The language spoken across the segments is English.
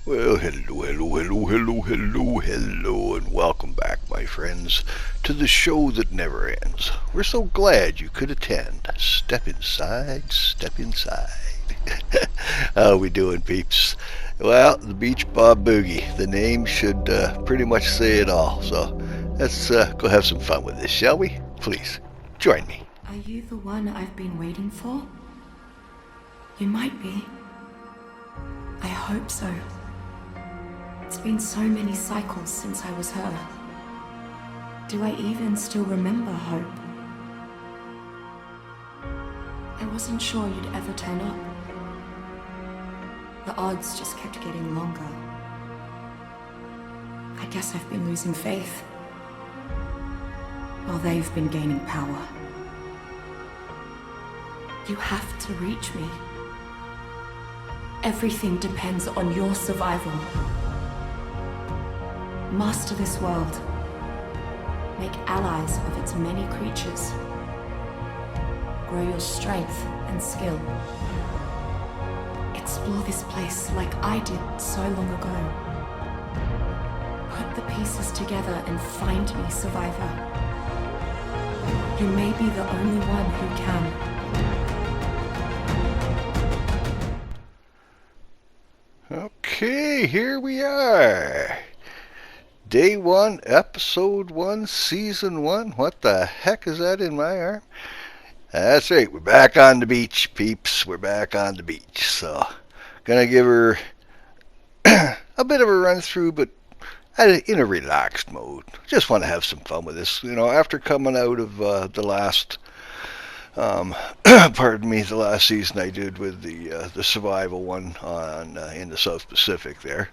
Well, hello, and welcome back, my friends, to the show that never ends. We're so glad you could attend. Step inside, step inside. How we doing, peeps? Well, the Beach Bob Boogie. The name should pretty much say it all. So let's go have some fun with this, shall we? Please, join me. Are you the one I've been waiting for? You might be. I hope so. It's been so many cycles since I was her. Do I even still remember Hope? I wasn't sure you'd ever turn up. The odds just kept getting longer. I guess I've been losing faith, while they've been gaining power. You have to reach me. Everything depends on your survival. Master this world. Make allies of its many creatures. Grow your strength and skill. Explore this place like I did so long ago. Put the pieces together and find me, survivor. You may be the only one who can. Okay, here we are. Day 1, Episode 1, Season 1. What the heck is that in my arm? That's right, we're back on the beach, peeps. We're back on the beach. So, gonna give her a bit of a run through, but in a relaxed mode. Just want to have some fun with this. You know, after coming out of the last, the last season I did with the survival one on in the South Pacific there.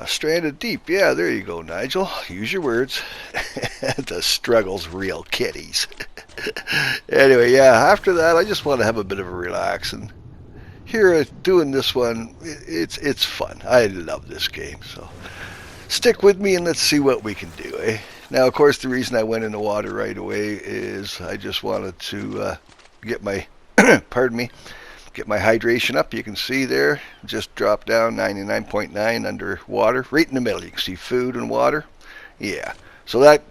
Stranded deep. Yeah, there you go, Nigel. Use your words. The struggle's real, kitties. Anyway, yeah, after that, I just want to have a bit of a relax. And here, doing this one, it's fun. I love this game. So stick with me and let's see what we can do, eh? Now, of course, the reason I went in the water right away is I just wanted to get my, pardon me, get my hydration up. You can see there, just dropped down 99.9 underwater, right in the middle. You can see food and water. Yeah. So that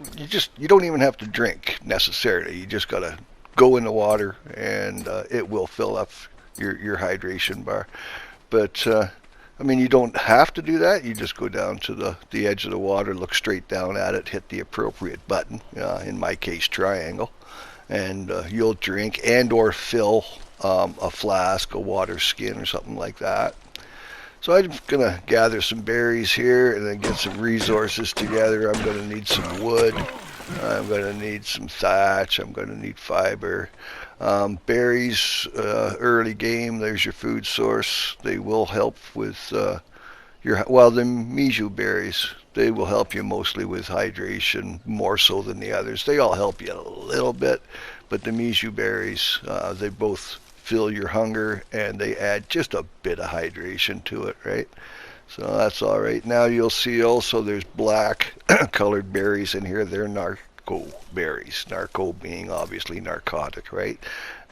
you don't even have to drink necessarily. You just gotta go in the water and it will fill up your hydration bar. But I mean, you don't have to do that. You just go down to the edge of the water, look straight down at it, hit the appropriate button. In my case, triangle, and you'll drink and or fill a flask, a water skin, or something like that. So I'm gonna gather some berries here and then get some resources together. I'm gonna need some wood. I'm gonna need some thatch. I'm gonna need fiber. Berries, early game. There's your food source. They will help with the Miju berries. They will help you mostly with hydration, more so than the others. They all help you a little bit, but the Miju berries, they both fill your hunger and they add just a bit of hydration to it, right? So that's all right. Now you'll see also there's black colored berries in here. They're narco berries. Narco being obviously narcotic, right?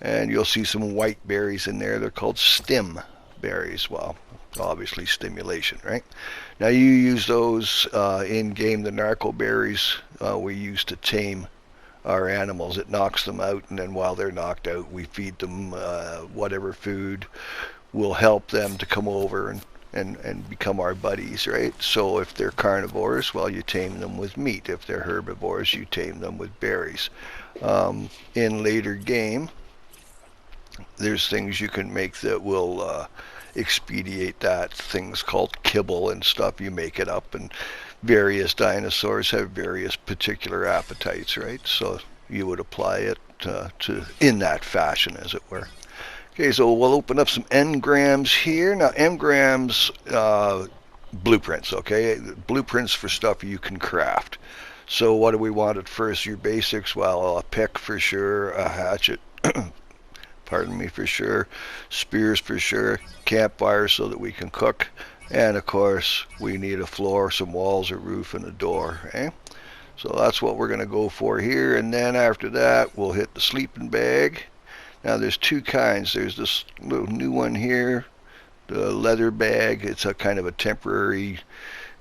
And you'll see some white berries in there. They're called stim berries. Well, obviously stimulation, right? Now you use those in game. The narco berries we use to tame our animals. It knocks them out, and then while they're knocked out, we feed them whatever food will help them to come over and become our buddies, right? So if they're carnivores, well, you tame them with meat. If they're herbivores, you tame them with berries. In later game, there's things you can make that will expedite that. Things called kibble and stuff. You make it up, and various dinosaurs have various particular appetites, right? So you would apply it to in that fashion, as it were. Okay, so we'll open up some engrams here. Now, engrams, blueprints, okay? Blueprints for stuff you can craft. So what do we want at first? Your basics, well, a pick for sure, a hatchet, pardon me, for sure, spears for sure, campfires so that we can cook, and of course we need a floor, some walls, a roof, and a door, eh? So that's what we're going to go for here, and then after that we'll hit the sleeping bag. Now there's two kinds. There's this little new one here, leather bag. It's a kind of a temporary,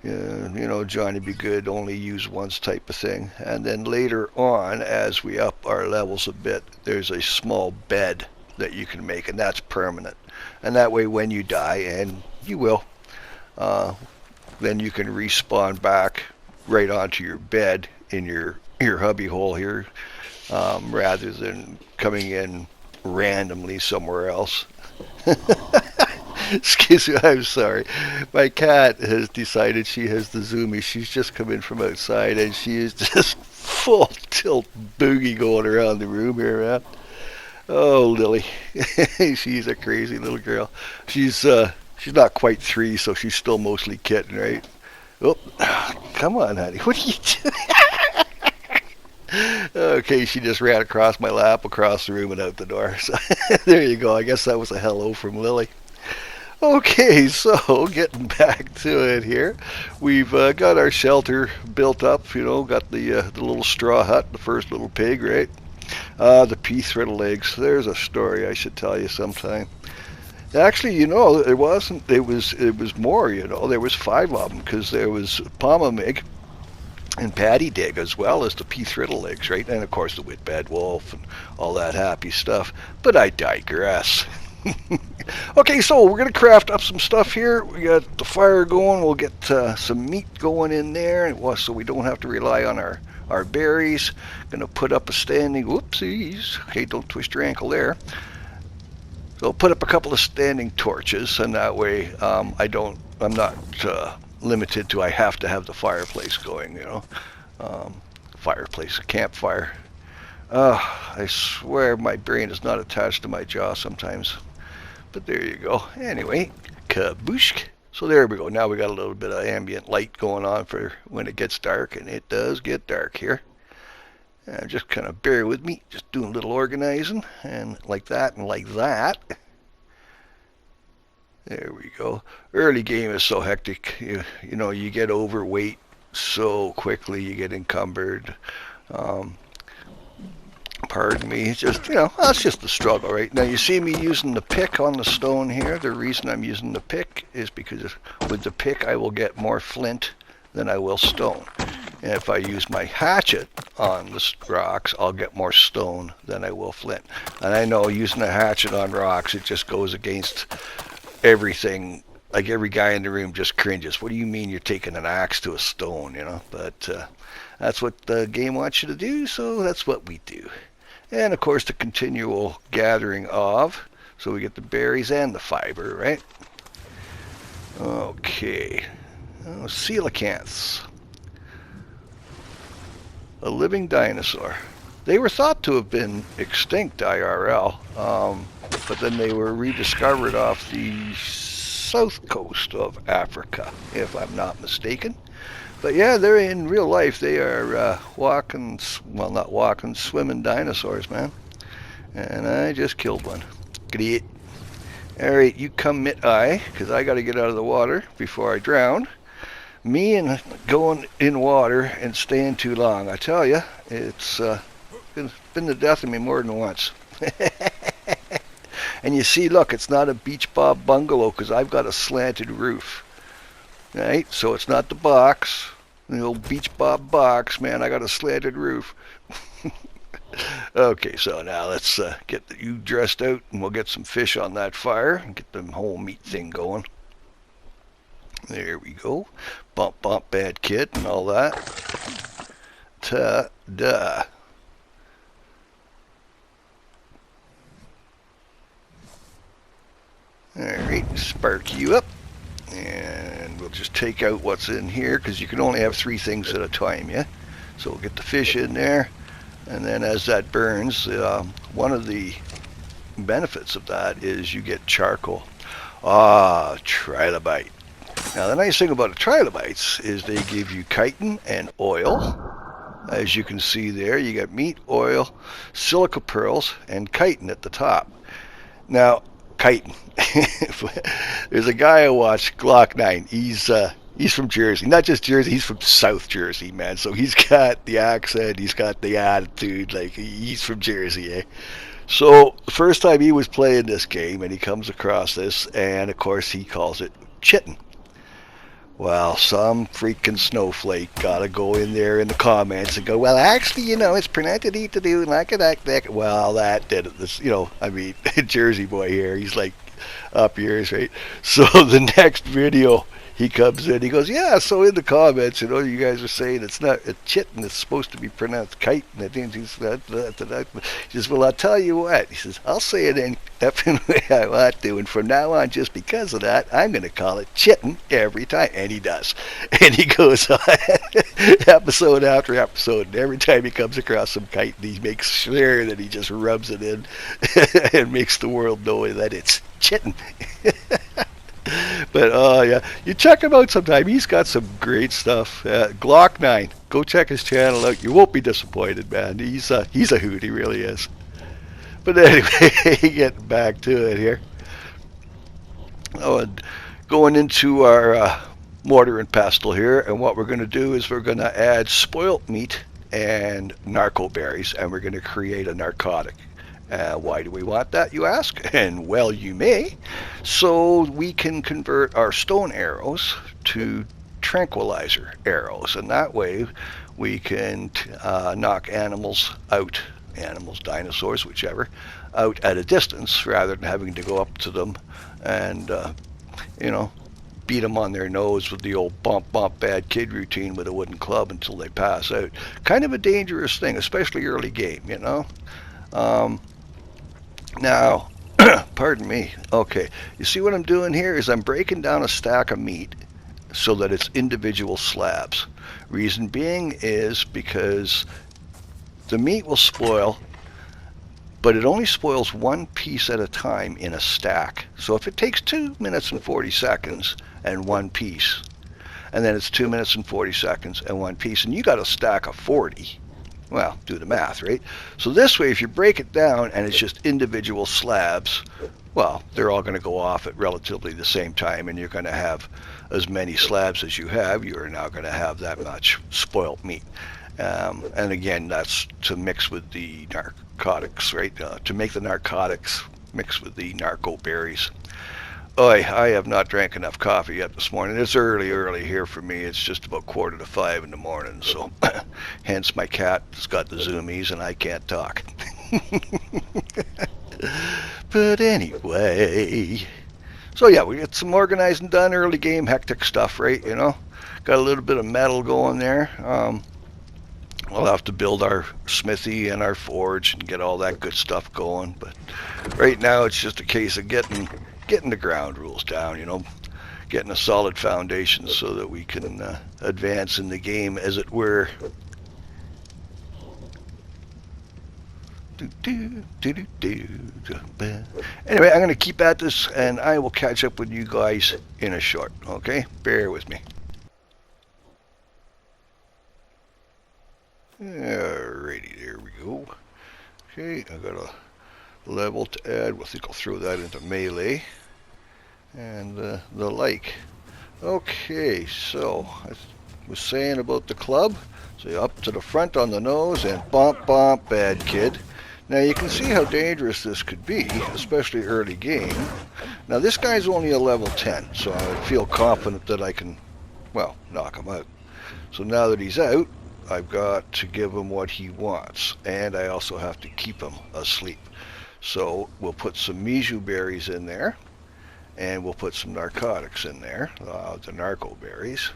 Johnny be good, only use once type of thing. And then later on, as we up our levels a bit, there's a small bed that you can make, and that's permanent. And that way, when you die, and you will, then you can respawn back right onto your bed in your hubby hole here, rather than coming in randomly somewhere else. Excuse me, I'm sorry. My cat has decided she has the zoomies. She's just come in from outside and she is just full tilt boogie going around the room here, man. Oh, Lily. She's a crazy little girl. She's not quite 3, so she's still mostly kitten, right? Oh, come on, honey. What are you doing? Okay, she just ran across my lap, across the room, and out the door. So there you go. I guess that was a hello from Lily. Okay, so getting back to it here, we've got our shelter built up. Got the little straw hut, the first little pig, right? The pea throttle eggs. There's a story I should tell you sometime. Actually, it wasn't. It was more. There was 5 of them because there was Palma Mig and Patty Dig as well as the pea throttle eggs, right? And of course the Whitbad Wolf and all that happy stuff. But I digress. Okay, so we're going to craft up some stuff here. We got the fire going. We'll get some meat going in there so we don't have to rely on our berries. Going to put up a standing, whoopsies. Okay, don't twist your ankle there. So put up a couple of standing torches, and that way I'm not limited to I have to have the fireplace going, fireplace, campfire. I swear my brain is not attached to my jaw sometimes. But there you go. Anyway, kaboosh. So there we go. Now we got a little bit of ambient light going on for when it gets dark, and it does get dark here. Just kind of bear with me. Just doing a little organizing, and like that and like that. There we go. Early game is so hectic. You get overweight so quickly. You get encumbered. Pardon me, it's just, that's just the struggle, right? Now you see me using the pick on the stone here. The reason I'm using the pick is because with the pick I will get more flint than I will stone. And if I use my hatchet on the rocks, I'll get more stone than I will flint. And I know using a hatchet on rocks, it just goes against everything. Like every guy in the room just cringes. What do you mean you're taking an axe to a stone, But that's what the game wants you to do, so that's what we do. And of course the continual gathering of, so we get the berries and the fiber, right? Okay. Coelacanths. A living dinosaur. They were thought to have been extinct IRL, but then they were rediscovered off the south coast of Africa, if I'm not mistaken. But yeah, they're in real life. They are not walking, swimming dinosaurs, man. And I just killed one. Great. Alright, you come mit-eye, because I got to get out of the water before I drown. Me and going in water and staying too long. I tell you, it's been the death of me more than once. And you see, look, it's not a beach bob bungalow because I've got a slanted roof. Right, so it's not the box, the old beach bob box, man. I got a slanted roof. Okay, so now let's get you dressed out, and we'll get some fish on that fire and get the whole meat thing going. There we go. Bump, bump, bad kid, and all that. Ta-da. Alright, spark you up. And we'll just take out what's in here because you can only have 3 things at a time, yeah? So we'll get the fish in there, and then as that burns, one of the benefits of that is you get charcoal. Trilobite. Now the nice thing about the trilobites is they give you chitin and oil. As you can see there, you got meat, oil, silica pearls, and chitin at the top. Now, chitin. There's a guy I watch, Glock 9. He's from Jersey. Not just Jersey, he's from South Jersey, man. So he's got the accent, he's got the attitude, like he's from Jersey, eh? So the first time he was playing this game, and he comes across this, and of course he calls it chittin'. Well, some freaking snowflake gotta go in there in the comments and go, well, actually, it's pronounced to do like that. Well, that did it. This, I mean, Jersey boy here, he's like up yours, right? So the next video, he comes in, he goes, yeah, so in the comments, you guys are saying it's not a chitin, it's supposed to be pronounced kite, and I think he's that. He says, well, I'll tell you what. He says, I'll say it in the way I want to, and from now on, just because of that, I'm going to call it chitin every time. And he does. And he goes on episode after episode, and every time he comes across some kite, he makes sure that he just rubs it in and makes the world know that it's chitin. But yeah, you check him out sometime. He's got some great stuff. Glock 9. Go check his channel out. You won't be disappointed, man. He's a hoot. He really is. But anyway, getting back to it here. Oh, and going into our mortar and pestle here, and what we're going to do is we're going to add spoilt meat and narco berries, and we're going to create a narcotic. Why do we want that, you ask? And well, you may. So we can convert our stone arrows to tranquilizer arrows, and that way we can knock animals, dinosaurs, whichever, out at a distance rather than having to go up to them and, beat them on their nose with the old bump, bump, bad kid routine with a wooden club until they pass out. Kind of a dangerous thing, especially early game, Now, pardon me. Okay, you see what I'm doing here is I'm breaking down a stack of meat so that it's individual slabs. Reason being is because the meat will spoil, but it only spoils one piece at a time in a stack. So if it takes 2 minutes and 40 seconds and one piece, and then it's 2 minutes and 40 seconds and one piece, and you got a stack of 40, well, do the math, right? So this way, if you break it down and it's just individual slabs, well, they're all going to go off at relatively the same time, and you're going to have as many slabs as you have. You are now going to have that much spoiled meat. And again, that's to mix with the narcotics, right? To make the narcotics mix with the narco berries. I have not drank enough coffee yet this morning. It's early here for me. It's just about 4:45 in the morning, so hence my cat has got the zoomies and I can't talk. But anyway, so yeah, we get some organizing done, early game, hectic stuff, right? Got a little bit of metal going there. We'll have to build our smithy and our forge and get all that good stuff going. But right now, it's just a case of getting the ground rules down, getting a solid foundation so that we can advance in the game, as it were. Anyway, I'm going to keep at this, and I will catch up with you guys in a short, okay? Bear with me. Alrighty, there we go. Okay, I got a level to add. I think I'll throw that into melee and the like. Okay, so I was saying about the club. So up to the front on the nose and bump, bump, bad kid. Now you can see how dangerous this could be, especially early game. Now this guy's only a level 10, so I feel confident that I can, well, knock him out. So now that he's out, I've got to give him what he wants, and I also have to keep him asleep. So we'll put some Miju berries in there, and we'll put some narcotics in there, the narco berries.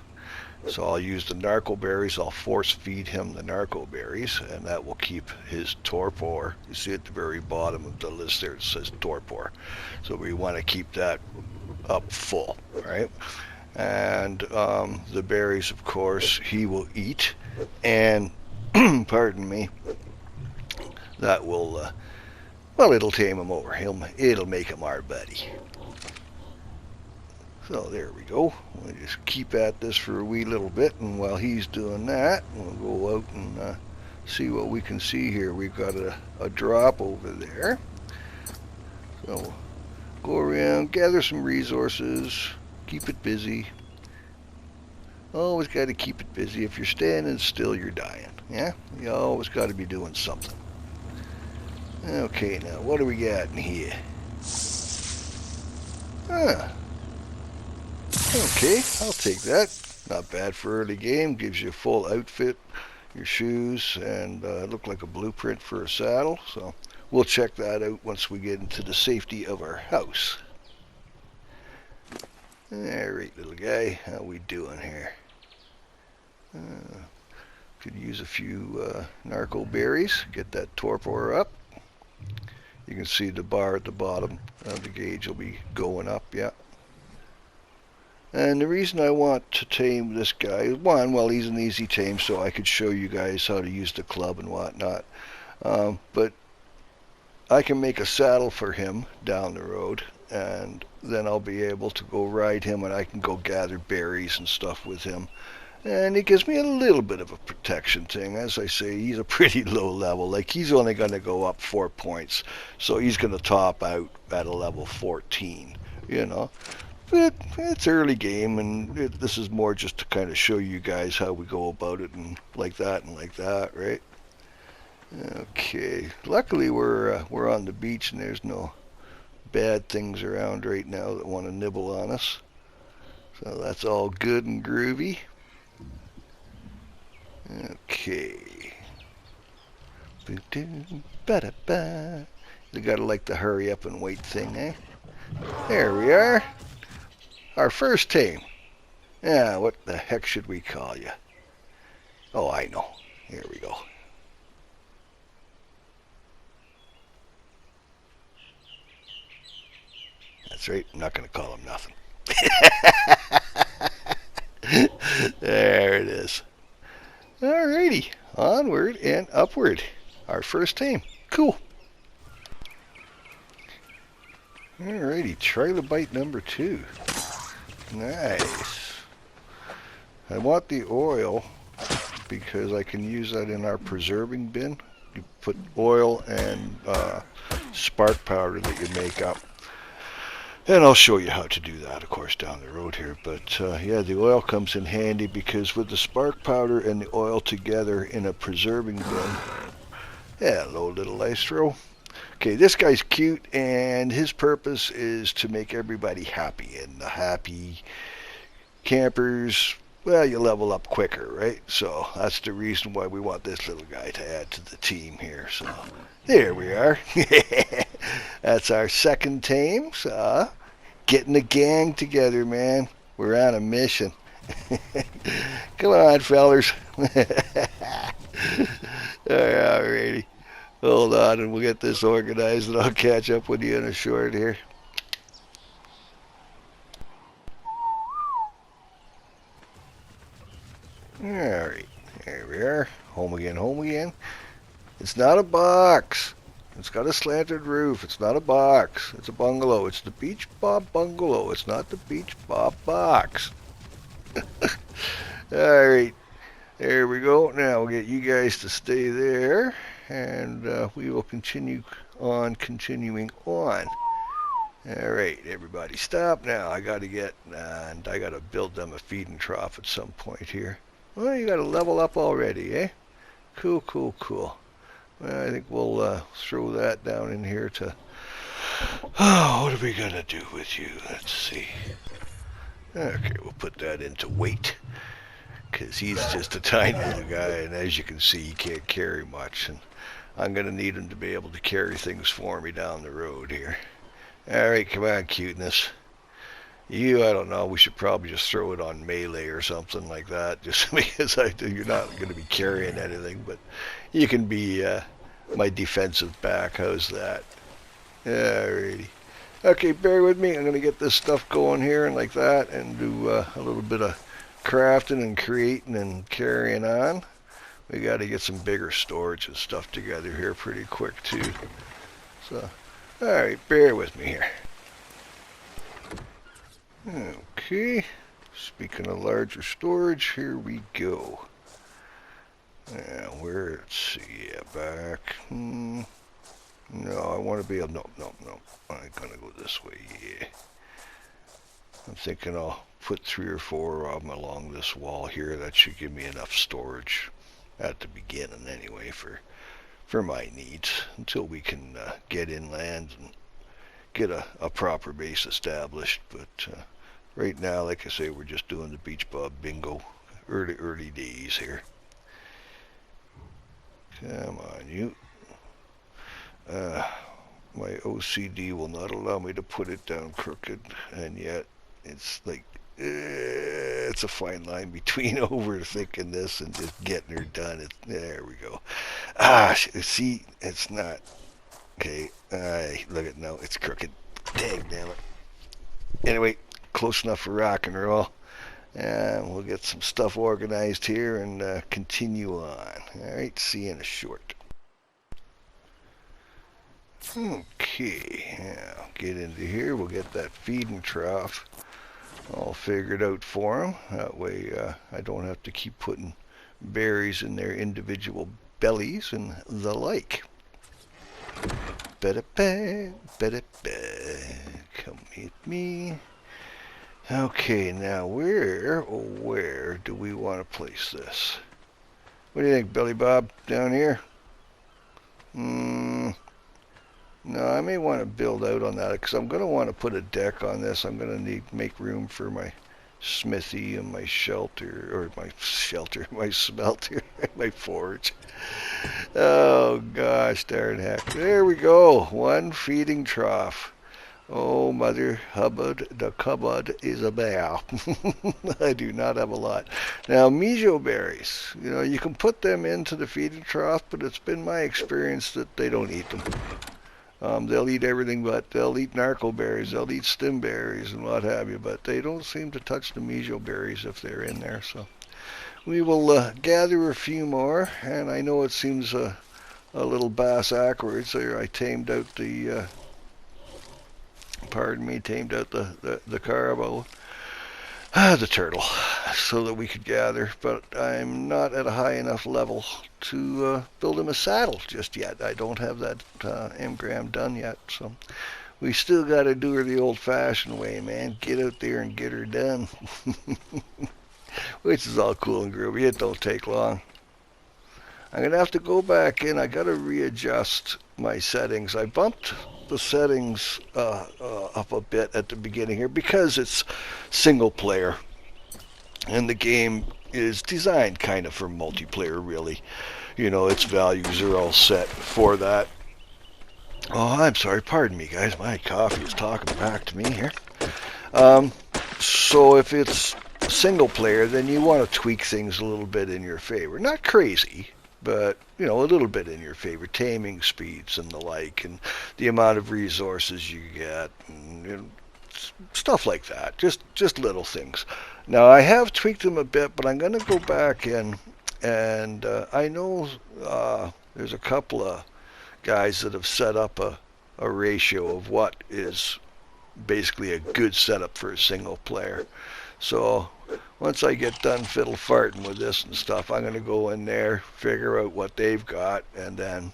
So I'll use the narco berries, I'll force feed him the narco berries, and that will keep his torpor. You see at the very bottom of the list there, it says torpor. So we want to keep that up full, right? And the berries, of course, he will eat, and pardon me, that will, well, it'll tame him over. It'll make him our buddy. So there we go. We'll just keep at this for a wee little bit, and while he's doing that, we'll go out and see what we can see here. We've got a drop over there. So go around, gather some resources, keep it busy. Always got to keep it busy. If you're standing still, you're dying. Yeah? You always got to be doing something. Okay, now what do we got in here? Huh. Okay, I'll take that. Not bad for early game. Gives you a full outfit, your shoes, and look like a blueprint for a saddle. So we'll check that out once we get into the safety of our house. Alright, little guy, how we doing here? Could use a few narco berries. Get that torpor up. You can see the bar at the bottom. The gauge will be going up, yeah. And the reason I want to tame this guy is, one, well, he's an easy tame, so I could show you guys how to use the club and whatnot. But I can make a saddle for him down the road, and then I'll be able to go ride him, and I can go gather berries and stuff with him. And it gives me a little bit of a protection thing. As I say, he's a pretty low level. Like, he's only going to go up 4 points, so he's going to top out at a level 14, you know. But it's early game, and this is more just to kind of show you guys how we go about it, and like that, right? Okay. Luckily, we're on the beach, and there's no bad things around right now that want to nibble on us. So that's all good and groovy. Okay. You gotta like the hurry up and wait thing, eh? There we are. Our first tame. Yeah, what the heck should we call you? Oh, I know. Here we go. That's right. I'm not going to call him nothing. There it is. Alrighty. Onward and upward. Our first tame. Cool. Alrighty. Trilobite number 2. Nice. I want the oil because I can use that in our preserving bin. You put oil and spark powder that you make up. And I'll show you how to do that, of course, down the road here. But yeah, the oil comes in handy because with the spark powder and the oil together in a preserving bin. Hello, little Lystro. Okay, this guy's cute, and his purpose is to make everybody happy. And the happy campers, well, you level up quicker, right? So that's the reason why we want this little guy to add to the team here. So there we are. That's our second tame. So getting the gang together, man. We're on a mission. Come on, fellers. Alrighty. Hold on, and we'll get this organized, and I'll catch up with you in a short here. Alright, there we are. Home again, home again. It's not a box. It's got a slanted roof. It's not a box. It's a bungalow. It's the Beach Bob bungalow. It's not the Beach Bob box. Alright, there we go. Now we'll get you guys to stay there, and we will continuing on. Alright, everybody stop now. I got to build them a feeding trough at some point here. Well, you got to level up already, eh? Cool, cool, cool. Well, I think we'll throw that down in here to... Oh, what are we going to do with you? Let's see. Okay, we'll put that into weight, because he's just a tiny little guy, and as you can see, he can't carry much. And I'm going to need him to be able to carry things for me down the road here. Alright, come on, cuteness. You, I don't know, we should probably just throw it on melee or something like that, just because you're not going to be carrying anything, but you can be my defensive back. How's that? Alrighty. Okay, bear with me. I'm going to get this stuff going here and like that, and do a little bit of crafting and creating and carrying on. We got to get some bigger storage and stuff together here pretty quick, too. So, alright, bear with me here. Okay, speaking of larger storage, here we go. Now, let's see, back. No, I want to be able, no. I'm going to go this way, yeah. I'm thinking I'll put 3 or 4 of them along this wall here. That should give me enough storage at the beginning anyway for for my needs until we can get inland and get a proper base established. But right now, like I say, we're just doing the beach bob bingo. Early days here. Come on, you. My OCD will not allow me to put it down crooked, and yet it's like it's a fine line between overthinking this and just getting her done. There we go. See, it's not. Okay, look at now, it's crooked. Dang, damn it. Anyway, close enough for rock and roll. And we'll get some stuff organized here and continue on. Alright, see you in a short. Okay, now get into here. We'll get that feeding trough all figured out for them. That way I don't have to keep putting berries in their individual bellies and the like. Come with me. Okay, now where do we want to place this? What do you think, Billy Bob, down here? No, I may want to build out on that because I'm going to want to put a deck on this. I'm going to need to make room for my smithy and my shelter, my smelter, my forge. Oh gosh, darn heck. There we go. One feeding trough. Oh, Mother Hubbard, the cupboard is a bear. I do not have a lot. Now, mijo berries, you can put them into the feeding trough, but it's been my experience that they don't eat them. They'll eat everything, but they'll eat narco berries, they'll eat stem berries and what have you, but they don't seem to touch the mijo berries if they're in there. So we will gather a few more, and I know it seems a little bass-ackwards there. I tamed out the... tamed out the carbo, the turtle, so that we could gather, but I'm not at a high enough level to build him a saddle just yet. I don't have that engram done yet, so we still got to do her the old-fashioned way, man. Get out there and get her done. Which is all cool and groovy. It don't take long. I'm going to have to go back in. I got to readjust my settings. I bumped the settings up a bit at the beginning here because it's single player and the game is designed kind of for multiplayer, really. Its values are all set for that. Oh, I'm sorry, pardon me guys, my coffee is talking back to me here. So if it's single player, then you want to tweak things a little bit in your favor. Not crazy, but a little bit in your favor. Taming speeds and the like, and the amount of resources you get, and stuff like that. Just little things. Now I have tweaked them a bit, but I'm going to go back in, and I know there's a couple of guys that have set up a ratio of what is basically a good setup for a single player. So once I get done fiddle farting with this and stuff, I'm going to go in there, figure out what they've got, and then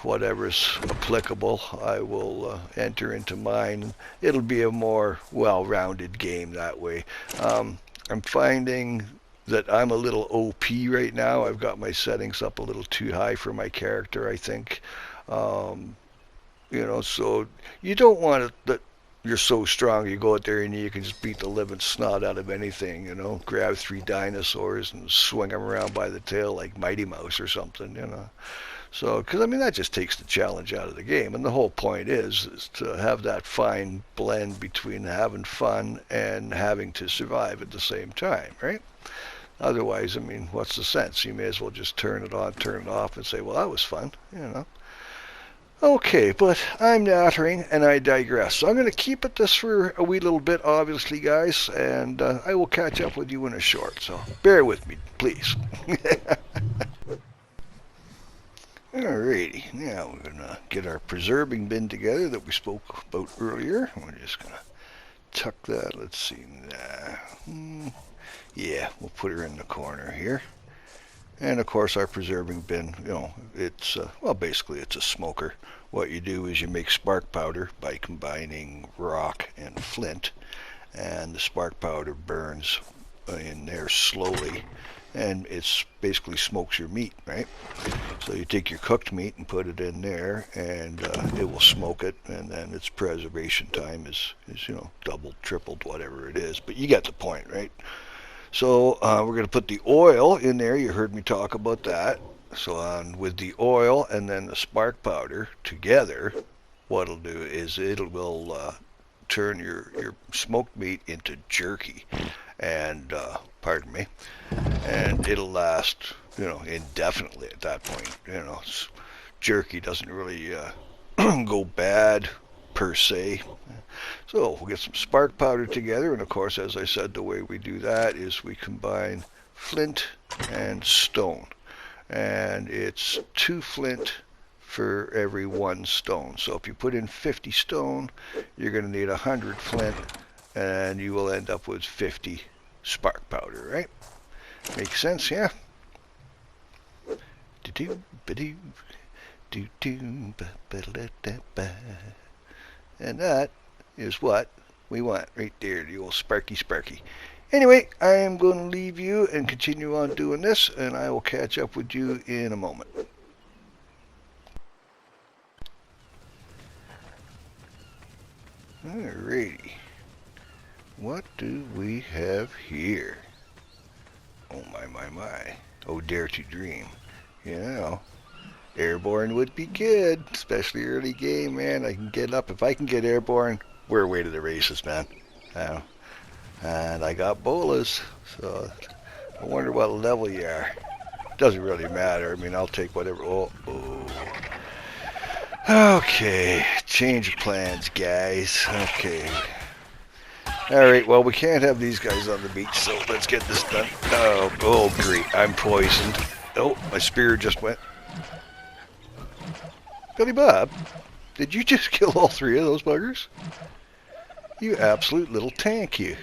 whatever's applicable, I will enter into mine. It'll be a more well-rounded game that way. I'm finding that I'm a little OP right now. I've got my settings up a little too high for my character, I think. So you don't want it that you're so strong you go out there and you can just beat the living snot out of anything, grab 3 dinosaurs and swing them around by the tail like Mighty Mouse or something, So, because that just takes the challenge out of the game, and the whole point is to have that fine blend between having fun and having to survive at the same time, right? Otherwise, what's the sense? You may as well just turn it on, turn it off, and say, well, that was fun, Okay, but I'm nattering and I digress. So I'm going to keep at this for a wee little bit, obviously, guys, and I will catch up with you in a short. So bear with me, please. Alrighty, now we're going to get our preserving bin together that we spoke about earlier. We're just going to tuck that. Let's see. Yeah, we'll put her in the corner here. And of course our preserving bin, it's, basically it's a smoker. What you do is you make spark powder by combining rock and flint, and the spark powder burns in there slowly, and it's basically smokes your meat, right? So you take your cooked meat and put it in there, and it will smoke it, and then its preservation time is doubled, tripled, whatever it is. But you get the point, right? So we're going to put the oil in there. You heard me talk about that. So on with the oil and then the spark powder together, what it'll do is it will turn your smoked meat into jerky, and pardon me, and it'll last indefinitely at that point. Jerky doesn't really go bad per se. So we'll get some spark powder together, and of course, as I said, the way we do that is we combine flint and stone, and it's 2 flint for every 1 stone. So if you put in 50 stone, you're going to need 100 flint, and you will end up with 50 spark powder, right? Makes sense, yeah? And that is what we want right there, the old sparky. Anyway, I am going to leave you and continue on doing this, and I will catch up with you in a moment. Alrighty. What do we have here? Oh my. Oh, dare to dream. Airborne would be good, especially early game, man. I can get up. If I can get airborne, we're away to the races, man. And I got bolas, so I wonder what level you are. Doesn't really matter. I mean, I'll take whatever. Oh. Okay, change of plans, guys. Okay. Alright, well, we can't have these guys on the beach, so let's get this done. Oh, great. I'm poisoned. Oh, my spear just went. Billy Bob, did you just kill all 3 of those buggers? You absolute little tank, you.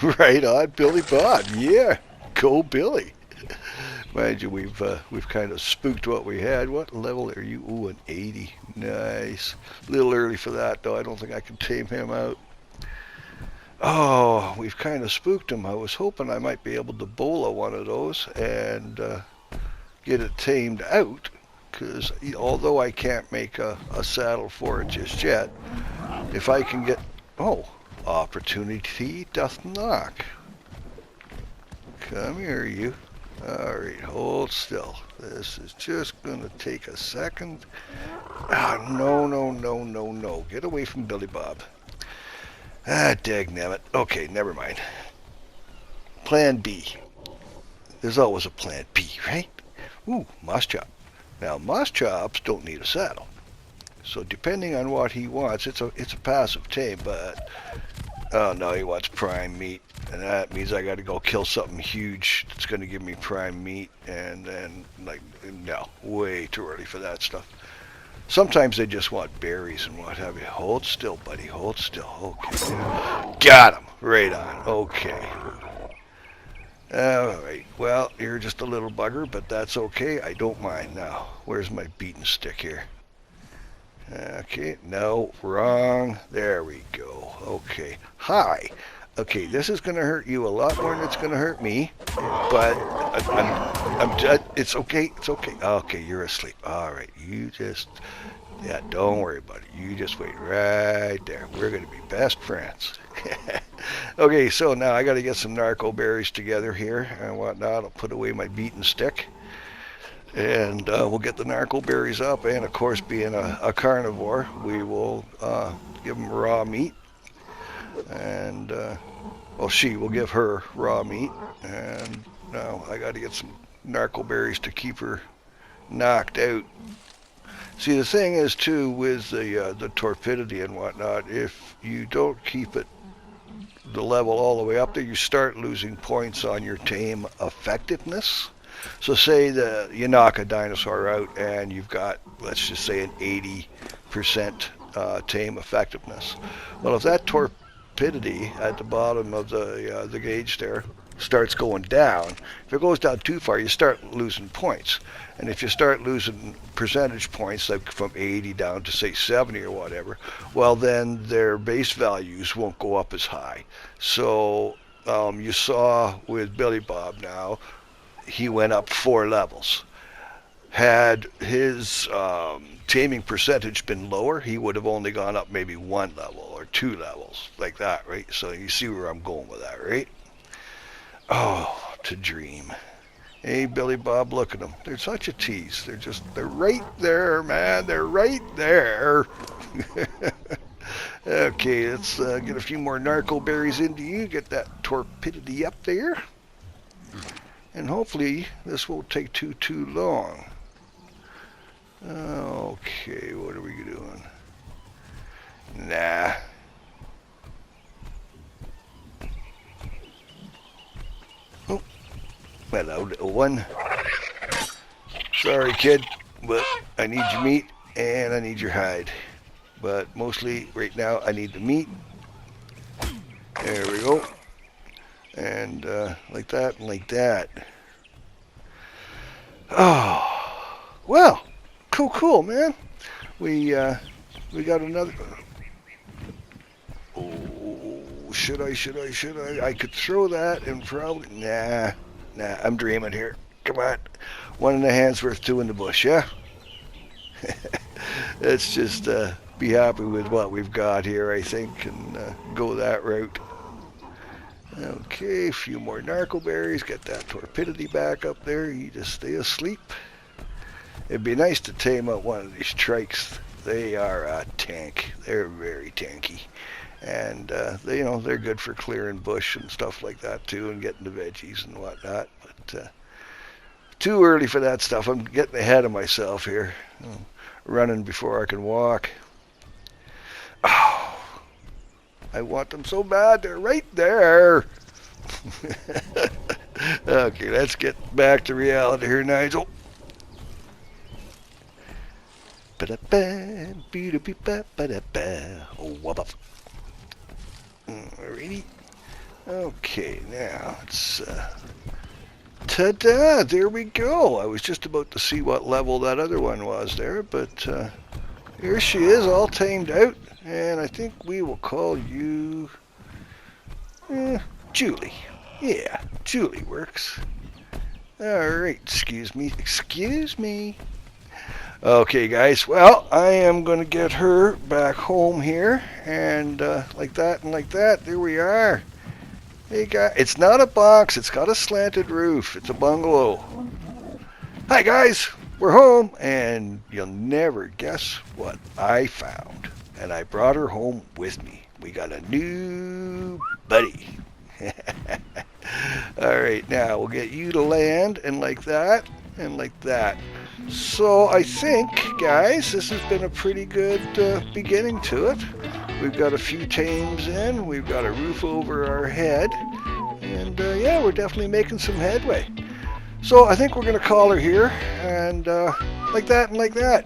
Right on, Billy Bob. Yeah, go Billy. Mind you, we've kind of spooked what we had. What level are you? Ooh, an 80. Nice. A little early for that, though. I don't think I can tame him out. Oh, we've kind of spooked him. I was hoping I might be able to bola one of those and get it tamed out, because although I can't make a saddle for it just yet, if I can get... Oh, opportunity doth knock. Come here, you. Alright, hold still. This is just going to take a second. No. Get away from Billy Bob. Dagnabbit. Okay, never mind. Plan B. There's always a plan B, right? Ooh, moss chop. Now, moss chops don't need a saddle. So depending on what he wants, it's a passive tame, but... Oh, no, he wants prime meat. And that means I got to go kill something huge that's going to give me prime meat. And then, no, way too early for that stuff. Sometimes they just want berries and what have you. Hold still, buddy. Hold still. Okay. Got him. Right on. Okay. Alright. Well, you're just a little bugger, but that's okay. I don't mind. Now, where's my beaten stick here? Okay. No. Wrong. There we go. Okay. Hi. Okay, this is going to hurt you a lot more than it's going to hurt me, but it's okay, Okay, you're asleep. All right, yeah, don't worry about it. You just wait right there. We're going to be best friends. Okay, so now I got to get some narco berries together here and whatnot. I'll put away my beaten stick, and we'll get the narco berries up, and of course, being a carnivore, we will give them raw meat. And she will give her raw meat, and now I got to get some narco berries to keep her knocked out. See, the thing is too with the torpidity and whatnot, if you don't keep it the level all the way up there, you start losing points on your tame effectiveness. So say that you knock a dinosaur out and you've got, let's just say, an 80% tame effectiveness. Well, if that torpidity at the bottom of the gauge there starts going down, if it goes down too far, you start losing points. And if you start losing percentage points, like from 80 down to say 70 or whatever, well then their base values won't go up as high. So You saw with Billy Bob now, he went up 4 levels. Had his taming percentage been lower, he would have only gone up maybe 1 level or 2 levels, like that, right? So you see where I'm going with that, right? Oh, to dream. Hey, Billy Bob, look at them. They're such a tease. They're right there, man. They're right there. Okay, let's get a few more narco berries into you. Get that torpidity up there. And hopefully this won't take too long. Okay, what are we doing? Nah. Oh, hello, little one. Sorry, kid, but I need your meat and I need your hide. But mostly right now I need the meat. There we go. And like that and like that. Oh, well, cool, man. We got another. Oh, should I? I could throw that and probably. Nah, I'm dreaming here. Come on. 1 in the hand's worth 2 in the bush, yeah? Let's just be happy with what we've got here, I think, and go that route. Okay, a few more narco berries. Get that torpidity back up there. You just stay asleep. It'd be nice to tame out one of these trikes. They are a tank. They're very tanky. And, they're good for clearing bush and stuff like that, too, and getting the veggies and whatnot. But too early for that stuff. I'm getting ahead of myself here. Running before I can walk. Oh, I want them so bad. They're right there. Okay, let's get back to reality here, Nigel. Alrighty. Okay, now it's ta-da! There we go. I was just about to see what level that other one was there, but here she is, all tamed out, and I think we will call you Julie. Yeah, Julie works. Alright, excuse me. Okay, guys, well, I am going to get her back home here, and like that and like that, there we are. Hey, guys, it's not a box, it's got a slanted roof, it's a bungalow. Hi, guys, we're home, and you'll never guess what I found. And I brought her home with me. We got a new buddy. Alright, now we'll get you to land, and like that, and like that. So I think, guys, this has been a pretty good beginning to it. We've got a few tames in, we've got a roof over our head, and yeah, we're definitely making some headway. So I think we're going to call her here, and like that and like that.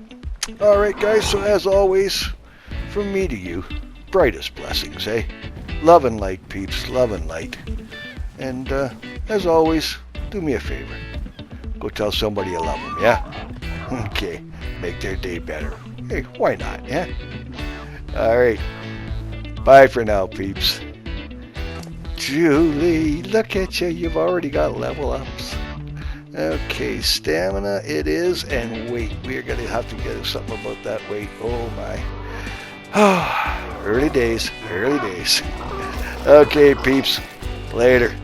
Alright, guys, so as always, from me to you, brightest blessings, eh? Love and light, peeps, love and light. And as always, do me a favor. Go tell somebody you love them, yeah? Okay, make their day better. Hey, why not, yeah? Alright, bye for now, peeps. Julie, look at you, you've already got level ups. Okay, stamina it is, and weight. We're going to have to get something about that weight. Oh my. Early days. Okay, peeps. Later.